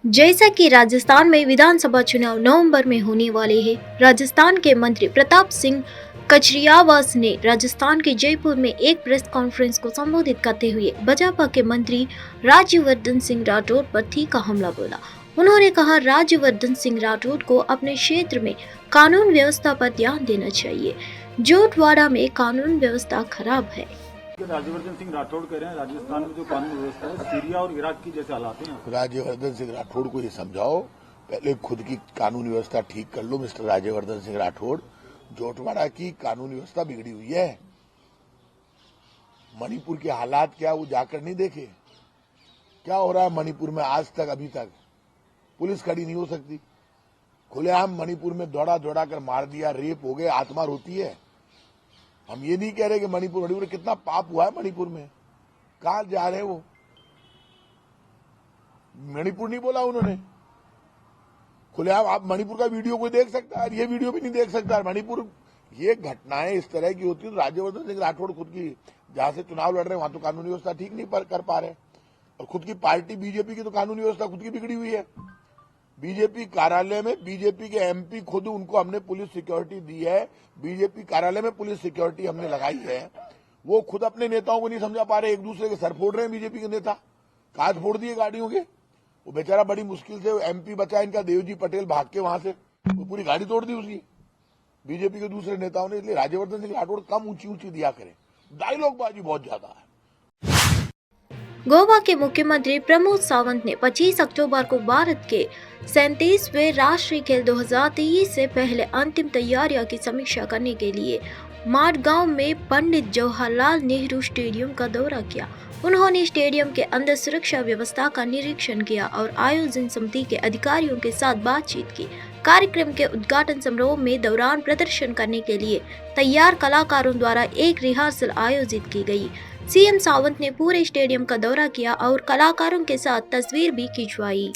जैसा कि राजस्थान में विधानसभा चुनाव नवंबर में होने वाले हैं, राजस्थान के मंत्री प्रताप सिंह कचरियावास ने राजस्थान के जयपुर में एक प्रेस कॉन्फ्रेंस को संबोधित करते हुए भाजपा के मंत्री राज्यवर्धन सिंह राठौड़ पर तीखा हमला बोला। उन्होंने कहा, राज्यवर्धन सिंह राठौड़ को अपने क्षेत्र में कानून व्यवस्था पर ध्यान देना चाहिए। जोटवाड़ा में कानून व्यवस्था खराब है। राज्यवर्धन सिंह राठौड़ कह रहे हैं राजस्थान में जो कानून व्यवस्था है सीरिया और इराक की जैसे हालात हैं। राज्यवर्धन सिंह राठौड़ को ये समझाओ, पहले खुद की कानून व्यवस्था ठीक कर लो। मिस्टर राज्यवर्धन सिंह राठौड़, जोटवाड़ा की कानून व्यवस्था बिगड़ी हुई है। मणिपुर के हालात क्या वो जाकर नहीं देखे? क्या हो रहा है मणिपुर में आज तक? अभी तक पुलिस खड़ी नहीं हो सकती। खुलेआम मणिपुर में दौड़ा दौड़ा कर मार दिया, रेप हो गए, आत्मा रोती है। हम ये नहीं कह रहे कि मणिपुर कितना पाप हुआ है मणिपुर में, कहां जा रहे हैं वो? मणिपुर नहीं बोला उन्होंने। खुलेआम आप मणिपुर का वीडियो कोई देख सकता है, ये वीडियो भी नहीं देख सकता है। मणिपुर, ये घटनाएं इस तरह की होती है तो राज्यवर्धन सिंह राठौड़ खुद की जहां से चुनाव लड़ रहे हैं वहां तो कानूनी व्यवस्था ठीक नहीं कर पा रहे, और खुद की पार्टी बीजेपी की तो कानूनी व्यवस्था खुद की बिगड़ी हुई है। बीजेपी कार्यालय में बीजेपी के एमपी खुद, उनको हमने पुलिस सिक्योरिटी दी है, बीजेपी कार्यालय में पुलिस सिक्योरिटी हमने लगाई है। वो खुद अपने नेताओं को नहीं समझा पा रहे, एक दूसरे के सर फोड़ रहे हैं। बीजेपी के नेता कांच फोड़ दिए गाड़ियों के। वो बेचारा बड़ी मुश्किल से एमपी बचा इनका, देवजी पटेल, भाग के वहां से वो पूरी गाड़ी तोड़ दी उसकी बीजेपी के दूसरे नेताओं ने। इसलिए राज्यवर्धन सिंह राठौड़ कम ऊंची ऊंची दिया करें, डायलॉगबाजी बहुत ज्यादा है। गोवा के मुख्यमंत्री प्रमोद सावंत ने 25 अक्टूबर को भारत के 37वें राष्ट्रीय खेल 2023 से पहले अंतिम तैयारियों की समीक्षा करने के लिए माडगांव में पंडित जवाहरलाल नेहरू स्टेडियम का दौरा किया। उन्होंने स्टेडियम के अंदर सुरक्षा व्यवस्था का निरीक्षण किया और आयोजन समिति के अधिकारियों के साथ बातचीत की। कार्यक्रम के उद्घाटन समारोह में दौरान प्रदर्शन करने के लिए तैयार कलाकारों द्वारा एक रिहर्सल आयोजित की गई। सीएम सावंत ने पूरे स्टेडियम का दौरा किया और कलाकारों के साथ तस्वीर भी खिंचवाई।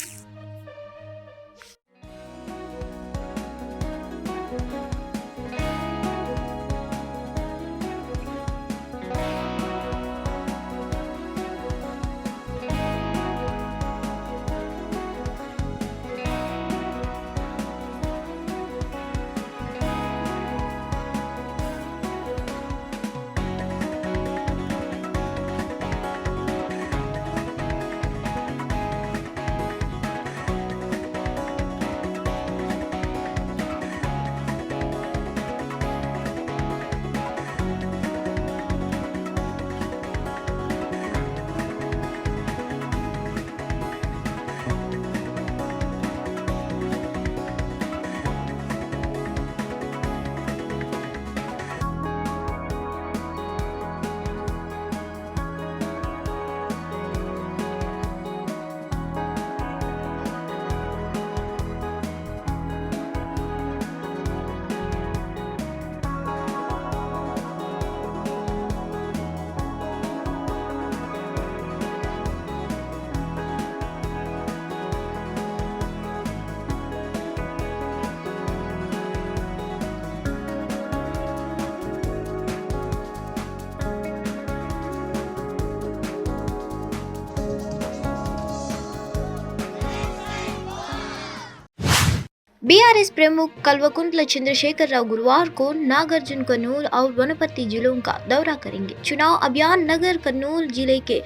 बीआरएस प्रमुख कल्वकुंतला चंद्रशेखर राव गुरुवार को नागार्जुन कर्नूल और वनपति जिलों का दौरा करेंगे। चुनाव अभियान नगर कर्नूल जिले के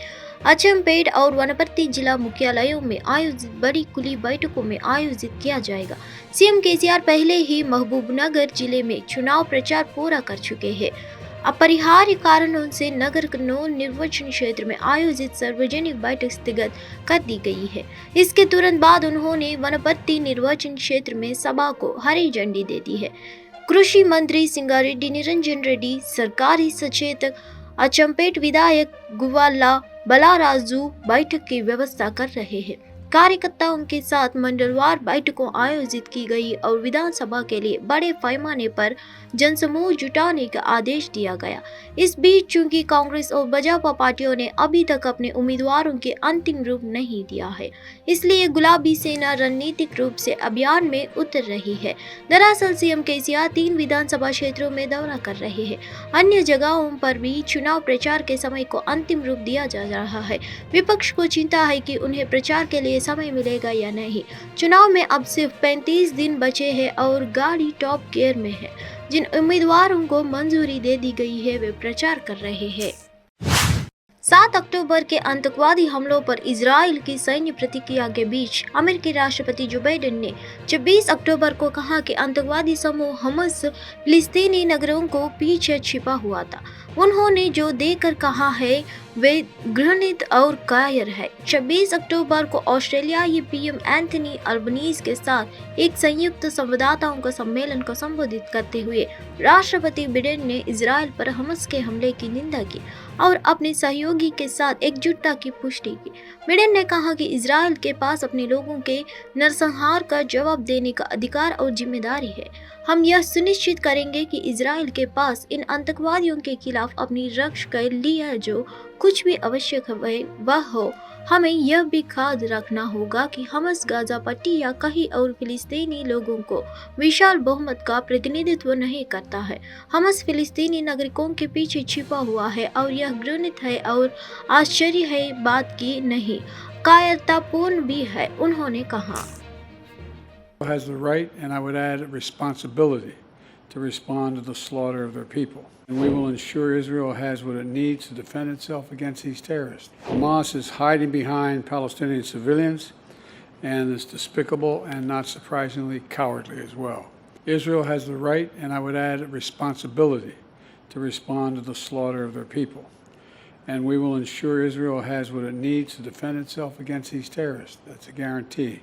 अचमपेट और वनपति जिला मुख्यालयों में आयोजित बड़ी खुली बैठकों में आयोजित किया जाएगा। सीएम केसीआर पहले ही महबूबनगर जिले में चुनाव प्रचार पूरा कर चुके हैं। अपरिहार्य कारणों से नगर कर्नूल निर्वाचन क्षेत्र में आयोजित सार्वजनिक बैठक स्थगित कर दी गई है। इसके तुरंत बाद उन्होंने वनपति निर्वाचन क्षेत्र में सभा को हरी झंडी दे दी है। कृषि मंत्री सिंगारेड्डी निरंजन रेड्डी, सरकारी सचेतक अचमपेट विधायक गुवाला बलाराजू बैठक की व्यवस्था कर रहे हैं। कार्यकर्ताओं के साथ मंडलवार बैठकों आयोजित की गई और विधानसभा के लिए बड़े पैमाने पर जनसमूह जुटाने का आदेश दिया गया। इस बीच चूंकि कांग्रेस और भाजपा पार्टियों ने अभी तक अपने उम्मीदवारों के अंतिम रूप नहीं दिया है, इसलिए गुलाबी सेना रणनीतिक रूप से अभियान में उतर रही है। दरअसल सीएम केसीआर 3 विधानसभा क्षेत्रों में दौरा कर रहे हैं। अन्य जगहों पर भी चुनाव प्रचार के समय को अंतिम रूप दिया जा रहा है। विपक्ष को चिंता है कि उन्हें प्रचार के लिए समय मिलेगा या नहीं। चुनाव में अब सिर्फ 35 दिन बचे हैं और गाड़ी टॉप गियर में है। जिन उम्मीदवारों को मंजूरी दे दी गई है वे प्रचार कर रहे हैं। 7 अक्टूबर के आतंकवादी हमलों पर इजराइल की सैन्य प्रतिक्रिया के बीच अमेरिकी राष्ट्रपति जो बाइडेन ने 26 अक्टूबर को कहा कि आतंकवादी समूह हमास फिलिस्तीनी नगरों को पीछे छिपा हुआ था। उन्होंने जो देकर कहा है वे घृणित और कायर है। 26 अक्टूबर को ऑस्ट्रेलियाई पीएम एंथनी अल्बनीज़ के साथ एक संयुक्त संवाददाताओं का सम्मेलन को संबोधित करते हुए राष्ट्रपति बाइडेन ने इजराइल पर हमास के हमले की निंदा की और अपने सहयोगी के साथ एकजुटता की पुष्टि की। बाइडेन ने कहा कि इजराइल के पास अपने लोगों के नरसंहार का जवाब देने का अधिकार और जिम्मेदारी है। हम यह सुनिश्चित करेंगे कि इजराइल के पास इन आतंकवादियों के खिलाफ अपनी रक्षा के लिए जो कुछ भी आवश्यक है वह हो। हमें यह भी खाद रखना होगा कि हमास गाजा पट्टी या कहीं और फिलिस्तीनी लोगों को विशाल बहुमत का प्रतिनिधित्व नहीं करता है। हमास फिलिस्तीनी नागरिकों के पीछे छिपा हुआ है और यह घृणित है और आश्चर्य है बात की नहीं, कायरतापूर्ण भी है, उन्होंने कहा। Has the right, and I would add responsibility, to respond to the slaughter of their people. And we will ensure Israel has what it needs to defend itself against these terrorists. Hamas is hiding behind Palestinian civilians and is despicable and, not surprisingly, cowardly as well. Israel has the right, and I would add responsibility, to respond to the slaughter of their people. And we will ensure Israel has what it needs to defend itself against these terrorists. That's a guarantee.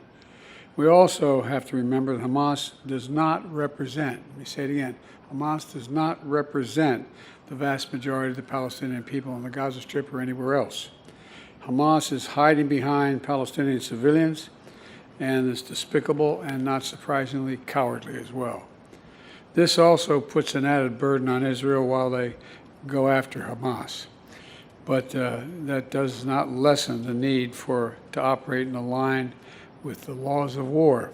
We also have to remember that Hamas does not represent, let me say it again, Hamas does not represent the vast majority of the Palestinian people on the Gaza Strip or anywhere else. Hamas is hiding behind Palestinian civilians and is despicable and, not surprisingly, cowardly as well. This also puts an added burden on Israel while they go after Hamas. But that does not lessen the need to operate in a line with the laws of war.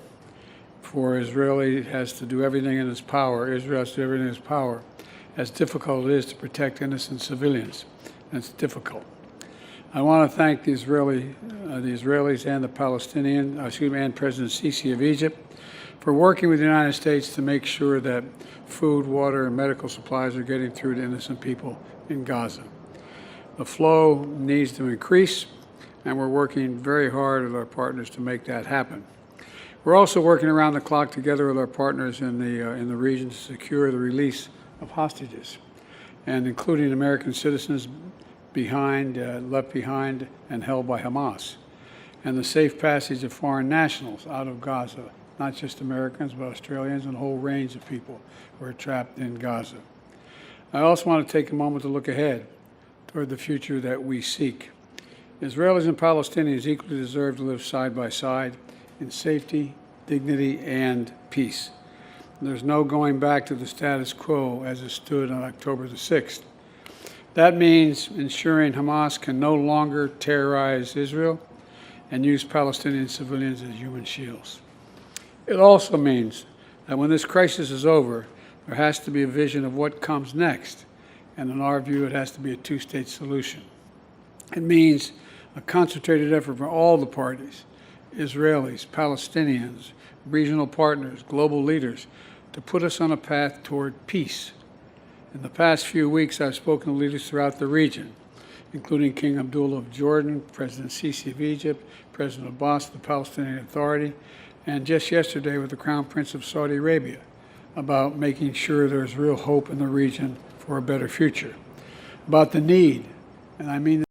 For Israel has to do everything in its power. Israel has to do everything in its power, as difficult it is to protect innocent civilians. And it's difficult. I want to thank the Israelis and the and President Sisi of Egypt for working with the United States to make sure that food, water, and medical supplies are getting through to innocent people in Gaza. The flow needs to increase, and we're working very hard with our partners to make that happen. We're also working around the clock together with our partners in the region to secure the release of hostages, and including American citizens left behind and held by Hamas, and the safe passage of foreign nationals out of Gaza, not just Americans, but Australians and a whole range of people who are trapped in Gaza. I also want to take a moment to look ahead toward the future that we seek. Israelis and Palestinians equally deserve to live side by side in safety, dignity, and peace. There's no going back to the status quo as it stood on October the 6th. That means ensuring Hamas can no longer terrorize Israel and use Palestinian civilians as human shields. It also means that when this crisis is over, there has to be a vision of what comes next, and in our view, it has to be a two-state solution. It means a concentrated effort from all the parties, Israelis, Palestinians, regional partners, global leaders, to put us on a path toward peace. In the past few weeks, I've spoken to leaders throughout the region, including King Abdullah of Jordan, President Sisi of Egypt, President Abbas of the Palestinian Authority, and just yesterday with the Crown Prince of Saudi Arabia, about making sure there's real hope in the region for a better future, about the need, and I mean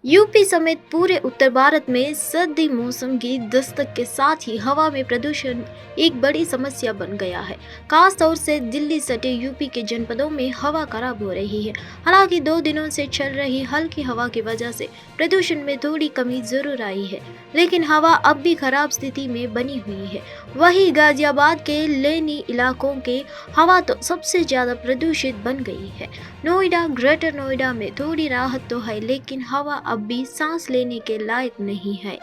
UP समेत पूरे उत्तर भारत में सर्दी मौसम की दस्तक के साथ ही हवा में प्रदूषण एक बड़ी समस्या बन गया है। खास तौर से दिल्ली सटे यूपी के जनपदों में हवा खराब हो रही है। हालांकि 2 दिनों से चल रही हल्की हवा की वजह से प्रदूषण में थोड़ी कमी जरूर आई है, लेकिन हवा अब भी खराब स्थिति में बनी हुई है। वहीं गाजियाबाद के लेनी इलाकों के हवा तो सबसे ज्यादा प्रदूषित बन गई है। नोएडा, ग्रेटर नोएडा में थोड़ी राहत तो है, लेकिन हवा अब भी सांस लेने के लायक नहीं है।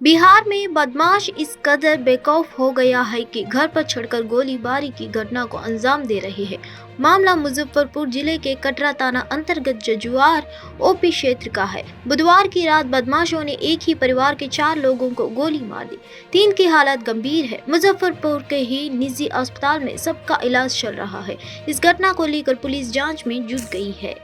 बिहार में बदमाश इस कदर बेखौफ हो गया है कि घर पर चढ़कर गोलीबारी की घटना को अंजाम दे रहे हैं। मामला मुजफ्फरपुर जिले के कटरा थाना अंतर्गत जजुआर ओपी क्षेत्र का है। बुधवार की रात बदमाशों ने एक ही परिवार के 4 लोगों को गोली मार दी। 3 की हालत गंभीर है। मुजफ्फरपुर के ही निजी अस्पताल में सबका इलाज चल रहा है। इस घटना को लेकर पुलिस जांच में जुट गई है।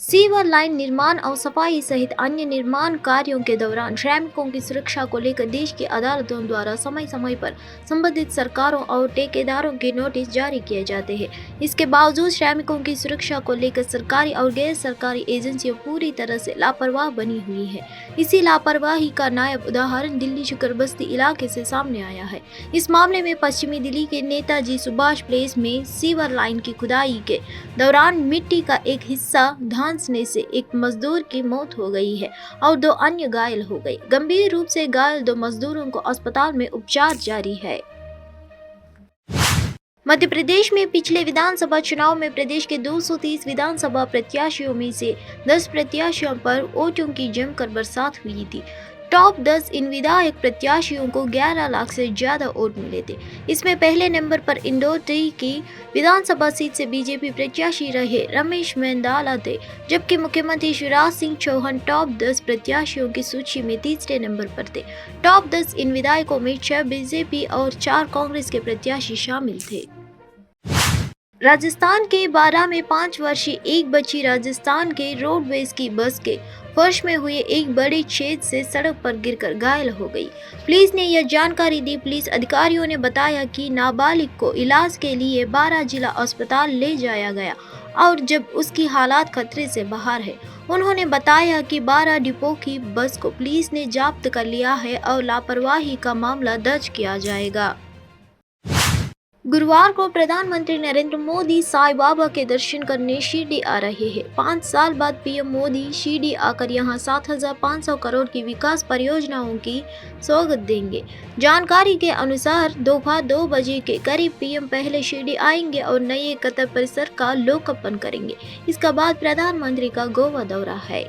सीवर लाइन निर्माण और सफाई सहित अन्य निर्माण कार्यों के दौरान श्रमिकों की सुरक्षा को लेकर देश की अदालतों द्वारा समय समय पर संबंधित सरकारों और ठेकेदारों के नोटिस जारी किए जाते हैं। इसके बावजूद श्रमिकों की सुरक्षा को लेकर सरकारी और गैर सरकारी एजेंसियां पूरी तरह से लापरवाह बनी हुई है। इसी लापरवाही का नायब उदाहरण दिल्ली शुक्र बस्ती इलाके से सामने आया है। इस मामले में पश्चिमी दिल्ली के नेताजी सुभाष प्लेस में सीवर लाइन की खुदाई के दौरान मिट्टी का एक हिस्सा धंसने से एक मजदूर की मौत हो गई है और 2 अन्य घायल हो गए। गंभीर रूप से घायल 2 मजदूरों को अस्पताल में उपचार जारी है। मध्य प्रदेश में पिछले विधानसभा चुनाव में प्रदेश के 230 विधानसभा प्रत्याशियों में से 10 प्रत्याशियों पर वोटों की जमकर बरसात हुई थी। टॉप 10 इन विधायक प्रत्याशियों को 11 लाख से ज्यादा वोट मिले थे। इसमें पहले नंबर पर इंदौर 3 की विधानसभा सीट से बीजेपी प्रत्याशी रहे रमेश मेंदाला थे, जबकि मुख्यमंत्री शिवराज सिंह चौहान टॉप 10 प्रत्याशियों की सूची में तीसरे नंबर पर थे। टॉप 10 इन विधायकों में 6 बीजेपी और 4 कांग्रेस के प्रत्याशी शामिल थे। राजस्थान के बारां में 5 वर्षीय एक बच्ची राजस्थान के रोडवेज की बस के फर्श में हुए एक बड़े छेद से सड़क पर गिरकर घायल हो गई। पुलिस ने यह जानकारी दी। पुलिस अधिकारियों ने बताया कि नाबालिग को इलाज के लिए बारां जिला अस्पताल ले जाया गया और जब उसकी हालत खतरे से बाहर है। उन्होंने बताया कि बारां डिपो की बस को पुलिस ने जब्त कर लिया है और लापरवाही का मामला दर्ज किया जाएगा। गुरुवार को प्रधानमंत्री नरेंद्र मोदी साईं बाबा के दर्शन करने शिरडी आ रहे हैं। 5 साल बाद पीएम मोदी शिरडी आकर यहां 7,500 करोड़ की विकास परियोजनाओं की स्वागत देंगे। जानकारी के अनुसार दोपहर 2 बजे के करीब पीएम पहले शिरडी आएंगे और नए कतर परिसर का लोकार्पण करेंगे। इसके बाद प्रधानमंत्री का गोवा दौरा है।